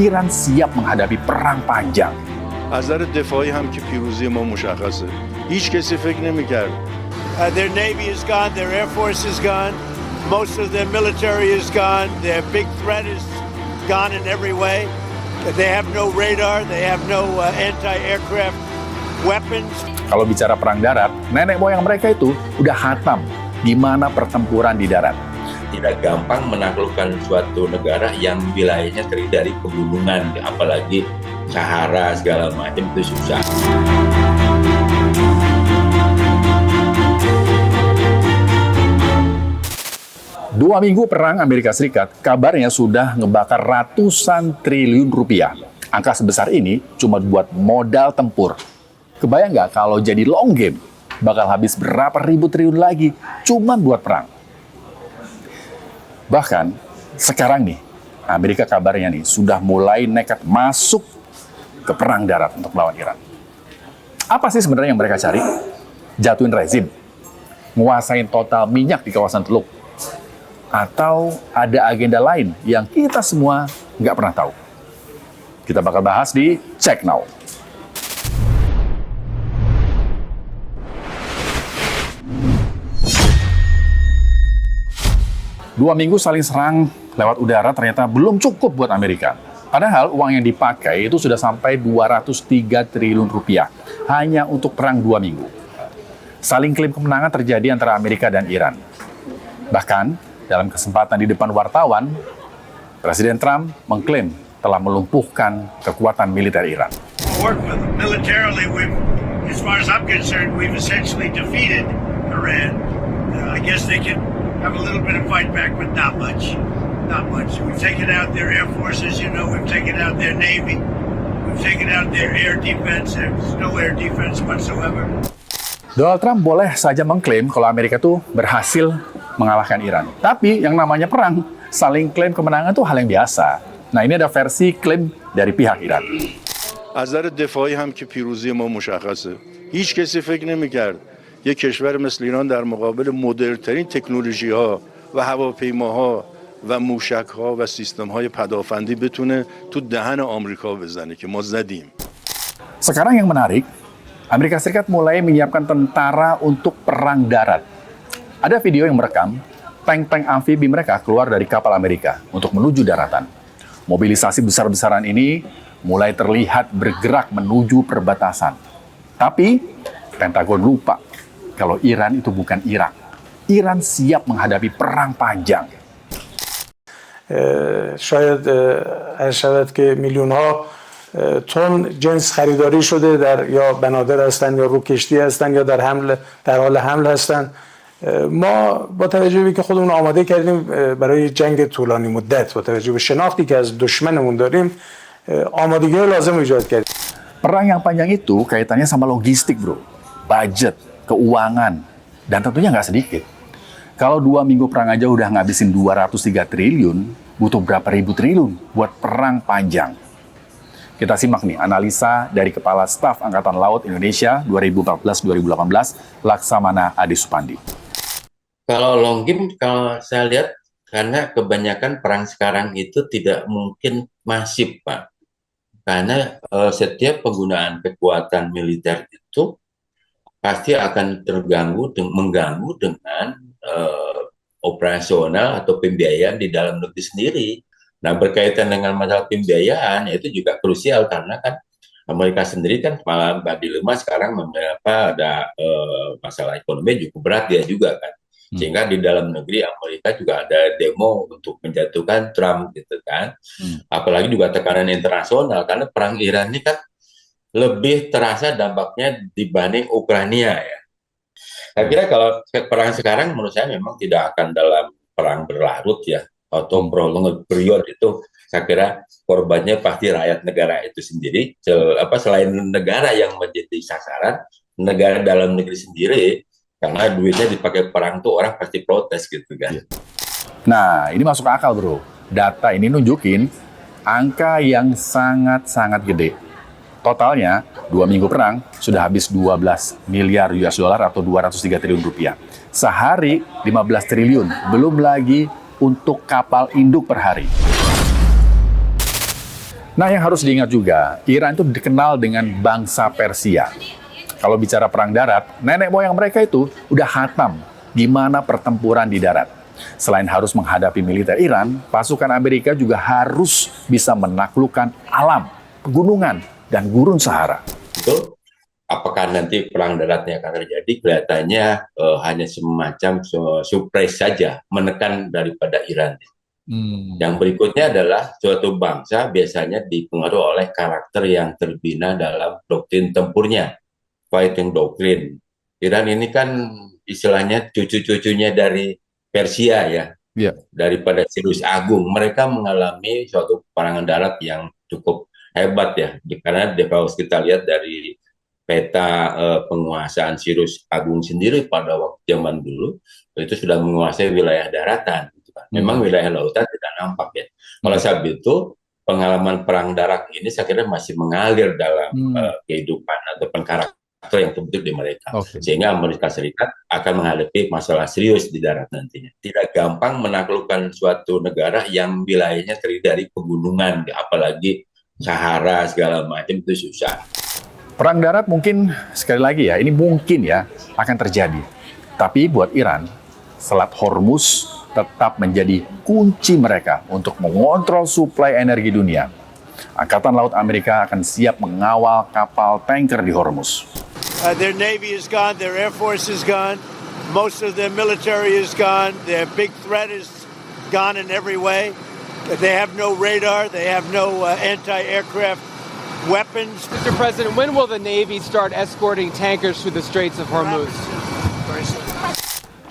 Iran siap menghadapi perang panjang. از نظر دفاعی هم که پیروزی ما مشخصه. هیچ کسی فکر نمی‌کرد. Their navy is gone, their air force is gone, most of their military is gone, their big threat is gone in every way. They have no radar, they have no anti-aircraft weapons. Kalau bicara perang darat, nenek moyang mereka itu udah hatam gimana pertempuran di darat. Tidak gampang menaklukkan suatu negara yang wilayahnya terdiri dari pegunungan, apalagi Sahara segala macam, itu susah. Dua minggu perang Amerika Serikat, kabarnya sudah ngebakar ratusan triliun rupiah. Angka sebesar ini cuma buat modal tempur. Kebayang nggak kalau jadi long game, bakal habis berapa ribu triliun lagi cuma buat perang. Bahkan sekarang nih, Amerika kabarnya nih sudah mulai nekat masuk ke perang darat untuk melawan Iran. Apa sih sebenarnya yang mereka cari? Jatuhin rezim? Nguasain total minyak di kawasan Teluk? Atau ada agenda lain yang kita semua nggak pernah tahu? Kita bakal bahas di Check Now. Dua minggu saling serang lewat udara ternyata belum cukup buat Amerika. Padahal uang yang dipakai itu sudah sampai 203 triliun rupiah hanya untuk perang 2 minggu. Saling klaim kemenangan terjadi antara Amerika dan Iran. Bahkan dalam kesempatan di depan wartawan, Presiden Trump mengklaim telah melumpuhkan kekuatan militer Iran. Militarily, as far as I'm concerned, we've essentially defeated Iran. I guess they can have a little bit of fight back, but not much. Not much. We've taken out their air forces, we've taken out their navy, we've taken out their air defense. There's no air defense whatsoever. Donald Trump boleh saja mengklaim kalau Amerika tuh berhasil mengalahkan Iran. Tapi yang namanya perang, saling klaim kemenangan tuh hal yang biasa. Nah, ini ada versi klaim dari pihak Iran. از نظر دفاعی هم که پیروزی ما مشخصه. هیچ کسی فکر نمی‌کرد یک کشور مثل ایران در مقابل مدرن‌ترین تکنولوژی‌ها و هواپیماها و موشک‌ها و سیستم‌های پدافندی بتونه تو دهن آمریکا بزنه که ما زدیم. Sekarang yang menarik, Amerika Serikat mulai menyiapkan tentara untuk perang darat. Ada video yang merekam tank-tank amfibi mereka keluar dari kapal Amerika untuk menuju daratan. Mobilisasi besar-besaran ini mulai terlihat bergerak menuju perbatasan. Tapi Pentagon lupa kalau Iran itu bukan Irak. Iran siap menghadapi perang panjang. شاید عرض شود که میلیون ها تن جنس خریداری شده یا بنادر هستند یا رو کشتی هستند یا در حال حمل هستند. ما با توجه به که خودمون آماده کردیم برای جنگ طولانی مدت، با توجه به شناختی که از دشمنمون داریم، آمادگی لازم ایجاد کردیم. Perang yang panjang itu kaitannya sama logistik, bro. Budget, keuangan, dan tentunya nggak sedikit. Kalau 2 minggu perang aja udah ngabisin 203 triliun, butuh berapa ribu triliun buat perang panjang. Kita simak nih analisa dari Kepala Staf Angkatan Laut Indonesia 2014-2018, Laksamana Adi Supandi. Kalau long game, kalau saya lihat, karena kebanyakan perang sekarang itu tidak mungkin masif, Pak. Karena setiap penggunaan kekuatan militer itu pasti akan mengganggu dengan operasional atau pembiayaan di dalam negeri sendiri. Nah, berkaitan dengan masalah pembiayaan itu juga krusial karena kan Amerika sendiri kan malah Mbak Dilema sekarang ada masalah ekonomi cukup berat dia juga kan. Sehingga di dalam negeri Amerika juga ada demo untuk menjatuhkan Trump gitu kan. Apalagi juga tekanan internasional karena perang Iran ini kan lebih terasa dampaknya dibanding Ukraina ya. Saya kira kalau perang sekarang menurut saya memang tidak akan dalam perang berlarut ya atau prolonged period itu. Saya kira korbannya pasti rakyat negara itu sendiri. Selain negara yang menjadi sasaran, negara dalam negeri sendiri karena duitnya dipakai perang tuh orang pasti protes gitu kan. Nah, ini masuk akal, bro. Data ini nunjukin angka yang sangat-sangat gede. Totalnya, 2 minggu perang sudah habis 12 miliar US dollar atau 203 triliun rupiah. Sehari 15 triliun, belum lagi untuk kapal induk per hari. Nah, yang harus diingat juga, Iran itu dikenal dengan bangsa Persia. Kalau bicara perang darat, nenek moyang mereka itu udah hatam gimana pertempuran di darat. Selain harus menghadapi militer Iran, pasukan Amerika juga harus bisa menaklukkan alam, pegunungan, dan gurun Sahara. Itu apakah nanti perang daratnya akan terjadi? Kelihatannya hanya semacam surprise saja, menekan daripada Iran. Yang berikutnya adalah suatu bangsa biasanya dipengaruhi oleh karakter yang terbina dalam doktrin tempurnya, fighting doctrine. Iran ini kan istilahnya cucu-cucunya dari Persia ya, daripada Cyrus Agung. Mereka mengalami suatu peperangan darat yang cukup hebat ya, karena kalau kita lihat dari peta penguasaan Cyrus Agung sendiri pada waktu zaman dulu itu sudah menguasai wilayah daratan. Memang wilayah lautan tidak nampak ya. Oleh sebab itu pengalaman perang darat ini saya kira masih mengalir dalam kehidupan ataupun karakter yang terbentuk di mereka. Sehingga Amerika Serikat akan menghadapi masalah serius di darat nantinya. Tidak gampang menaklukkan suatu negara yang wilayahnya terdiri dari pegunungan, apalagi Sahara segala macam, itu susah. Perang darat mungkin, sekali lagi ya, ini mungkin ya akan terjadi. Tapi buat Iran, Selat Hormuz tetap menjadi kunci mereka untuk mengontrol suplai energi dunia. Angkatan Laut Amerika akan siap mengawal kapal tanker di Hormuz. Their Navy is gone, their Air Force is gone, most of their military is gone, their big threat is gone in every way. They have no radar, they have no anti-aircraft weapons. Mr. President, when will the Navy start escorting tankers through the Straits of Hormuz?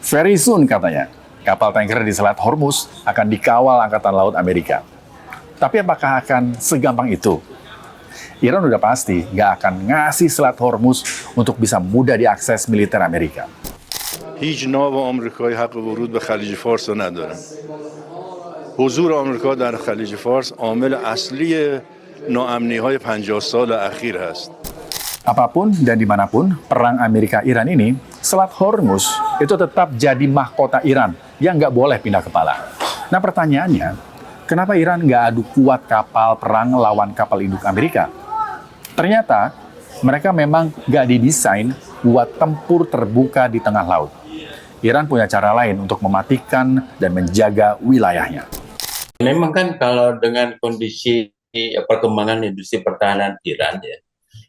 Very soon katanya. Kapal tanker di Selat Hormuz akan dikawal Angkatan Laut Amerika. Tapi apakah akan segampang itu? Iran udah pasti nggak akan ngasih Selat Hormuz untuk bisa mudah diakses militer Amerika. هیچ ناو آمریکایی حق ورود به خلیج فارس رو ندارن. حضور آمریکا در خلیج فارس عامل اصلی ناامنی‌های 50 سال اخیر هست. Apapun dan dimanapun perang Amerika-Iran ini, Selat Hormuz itu tetap jadi mahkota Iran yang nggak boleh pindah kepala. Nah pertanyaannya, kenapa Iran nggak adu kuat kapal perang lawan kapal induk Amerika? Ternyata mereka memang nggak didesain buat tempur terbuka di tengah laut. Iran punya cara lain untuk mematikan dan menjaga wilayahnya. Memang kan kalau dengan kondisi perkembangan industri pertahanan Iran ya,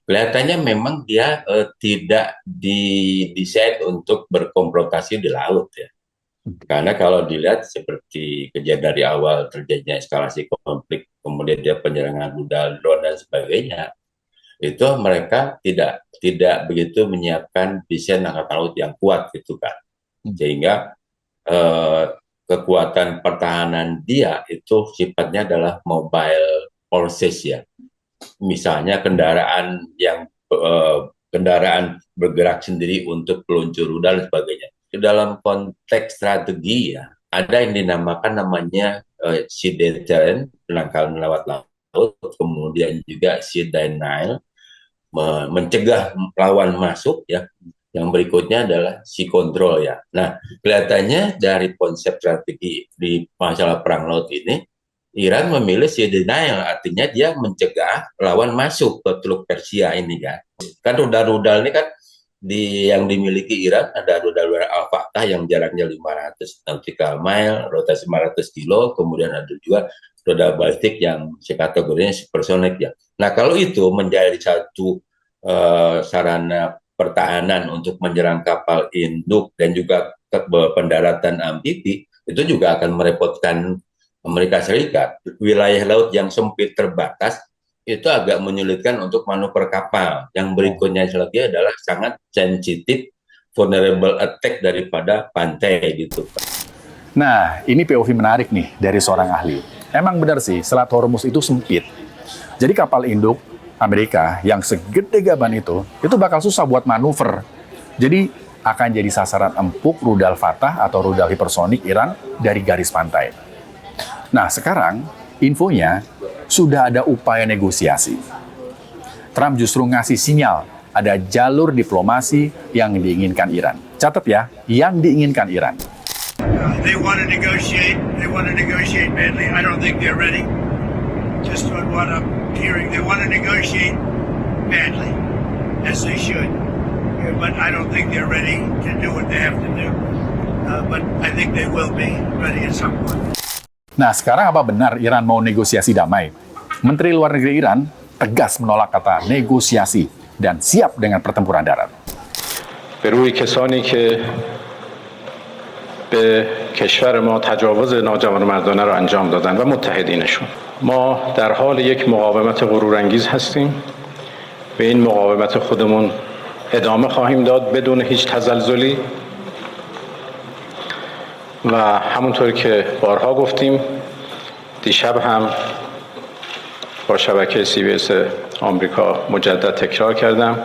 kelihatannya memang dia tidak didesain untuk berkonfrontasi di laut ya. Karena kalau dilihat seperti kejadian dari awal terjadinya eskalasi konflik, kemudian dia penyerangan rudal, drone dan sebagainya, itu mereka tidak begitu menyiapkan desain angkatan laut yang kuat gitu kan. Sehingga kekuatan pertahanan dia itu sifatnya adalah mobile forces ya. Misalnya kendaraan bergerak sendiri untuk peluncur rudal dan sebagainya. Dalam konteks strategi ya, ada yang namanya sea deterrent, penangkalan lewat laut, kemudian juga sea denial, mencegah lawan masuk ya. Yang berikutnya adalah sea control ya. Nah, kelihatannya dari konsep strategi di masalah perang laut ini, Iran memilih sea denial, artinya dia mencegah lawan masuk ke Teluk Persia ini kan. Kan rudal-rudal ini kan yang dimiliki Iran ada rudal-rudal Al-Fatah yang jaraknya 500 nautical mile, rotasi 500 kilo, kemudian ada juga rudal balistik yang kategorinya supersonik ya. Nah kalau itu menjadi satu sarana pertahanan untuk menyerang kapal induk dan juga pendaratan amfibi, itu juga akan merepotkan Amerika Serikat. Wilayah laut yang sempit terbatas itu agak menyulitkan untuk manuver kapal. Yang berikutnya lagi adalah sangat sensitif, vulnerable attack daripada pantai gitu. Nah, ini POV menarik nih dari seorang ahli. Emang benar sih, Selat Hormuz itu sempit. Jadi kapal induk Amerika yang segede gaban itu bakal susah buat manuver. Jadi akan jadi sasaran empuk rudal Fatah atau rudal hipersonik Iran dari garis pantai. Nah sekarang infonya sudah ada upaya negosiasi. Trump justru ngasih sinyal ada jalur diplomasi yang diinginkan Iran. Catat ya, yang diinginkan Iran. They want to negotiate badly. I don't think they're ready. Just what I'm hearing. They want to negotiate badly, as they should. But I don't think they're ready to do what they have to do. But I think they will be ready at some point. Nah, sekarang apa benar Iran mau negosiasi damai? Menteri Luar Negeri Iran tegas menolak kata negosiasi dan siap dengan pertempuran darat. به روی کسانی که به کشور ما تجاوز ناجوانمردانه را انجام دادند و متحدینشون ما در حال یک مقاومت غرورانگیز هستیم به این مقاومت خودمون ادامه خواهیم داد بدون هیچ تزلزلی و همونطور که بارها گفتیم دیشب هم با شبکه CBS آمریکا مجدد تکرار کردم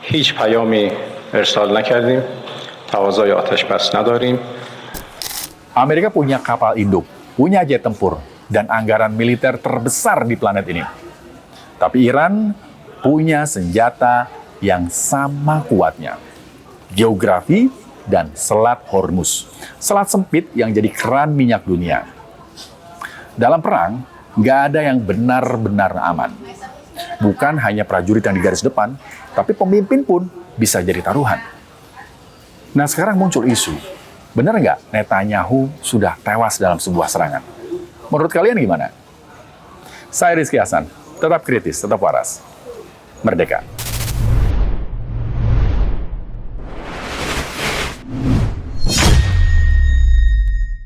هیچ پیامی ارسال نکردیم تقاضای آتش بس نداریم. Amerika punya kapal induk, punya jet tempur, dan anggaran militer terbesar di planet ini. Tapi Iran punya senjata yang sama kuatnya. Geografi dan Selat Hormuz. Selat sempit yang jadi keran minyak dunia. Dalam perang, nggak ada yang benar-benar aman. Bukan hanya prajurit yang di garis depan, tapi pemimpin pun bisa jadi taruhan. Nah, sekarang muncul isu. Benar nggak Netanyahu sudah tewas dalam sebuah serangan? Menurut kalian gimana? Saya Rizky Hasan, tetap kritis, tetap waras. Merdeka!